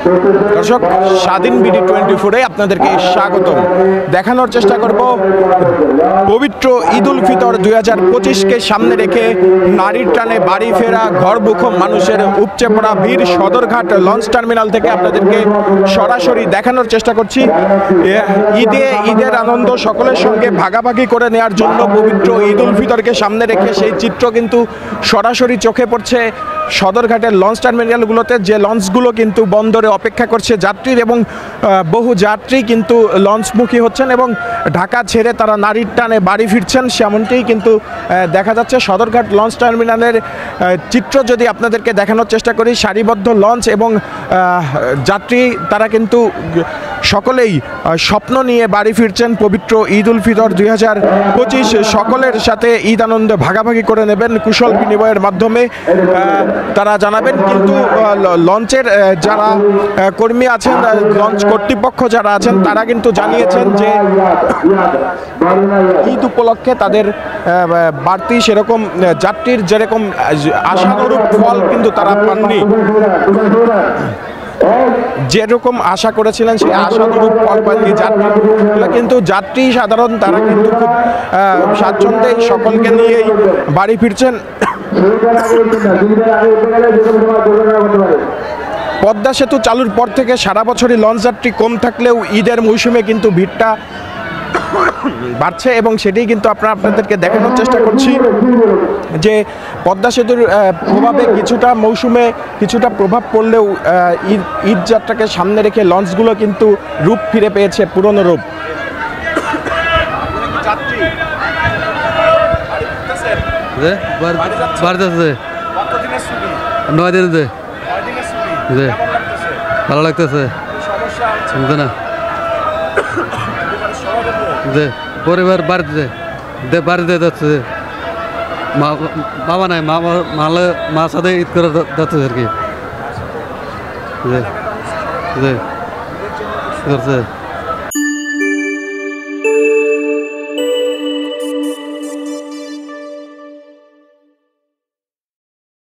দর্শক, স্বাধীন বিডি 24-এ আপনাদেরকে স্বাগতম। দেখানোর চেষ্টা করব পবিত্র ঈদ উল ফিতর 2025-কে সামনে রেখে নারীর টানে বাড়ি ফেরা ঘরমুখো মানুষের উপচে পড়া ভিড় সদরঘাট লঞ্চ টার্মিনাল থেকে আপনাদেরকে সরাসরি দেখানোর চেষ্টা করছি। ঈদের আনন্দ সকলের সঙ্গে ভাগাভাগি করে নেওয়ার জন্য পবিত্র ঈদ উল ফিতরকে সামনে রেখে সেই চিত্র কিন্তু সরাসরি চোখে পড়ছে সদরঘাটের লঞ্চ টার্মিনালগুলোতে, যে লঞ্চগুলো কিন্তু বন্দরে অপেক্ষা করছে যাত্রীর, এবং বহু যাত্রী কিন্তু লঞ্চমুখী হচ্ছেন এবং ঢাকা ছেড়ে তারা নারীর টানে বাড়ি ফিরছেন, সেমনটিই কিন্তু দেখা যাচ্ছে। সদরঘাট লঞ্চ টার্মিনালের চিত্র যদি আপনাদেরকে দেখানোর চেষ্টা করি, সারিবদ্ধ লঞ্চ এবং যাত্রী তারা কিন্তু সকলেই স্বপ্ন নিয়ে বাড়ি ফিরছেন। পবিত্র ঈদ উল ফিতর 2025 সকলের সাথে ঈদ আনন্দ ভাগাভাগি করে নেবেন কুশল বিনিময়ের মাধ্যমে তারা জানাবেন। কিন্তু লঞ্চের যারা কর্মী আছেন, লঞ্চ কর্তৃপক্ষ যারা আছেন, তারা কিন্তু জানিয়েছেন যে ঈদ উপলক্ষে তাদের বাড়তি সেরকম যাত্রীর যেরকম আশানুরূপ ফল কিন্তু তারা পাননি। যেরকম আশা করেছিলেন সেই আশানুরূপ ফল পাননি যাত্রীরা, কিন্তু যাত্রী সাধারণ তারা কিন্তু খুব স্বাচ্ছন্দ্যেই সকলকে নিয়েই বাড়ি ফিরছেন। পদ্মা সেতু চালুর পর থেকে সারা বছরই লঞ্চ যাত্রী কম থাকলেও ঈদের মৌসুমে কিন্তু ভিড়টা বাড়ছে, এবং সেটাই কিন্তু আপনাদেরকে দেখানোর চেষ্টা করছি যে পদ্মা সেতুর প্রভাবে কিছুটা মৌসুমে কিছুটা প্রভাব পড়লেও ঈদ যাত্রাকে সামনে রেখে লঞ্চগুলো কিন্তু রূপ ফিরে পেয়েছে পুরনো রূপ। ভালো লাগতেছে না, পরিবার বাড়িতে যাচ্ছে, বাবা নাই, মার সাথে ঈদ করে যাচ্ছে আর কি করছে।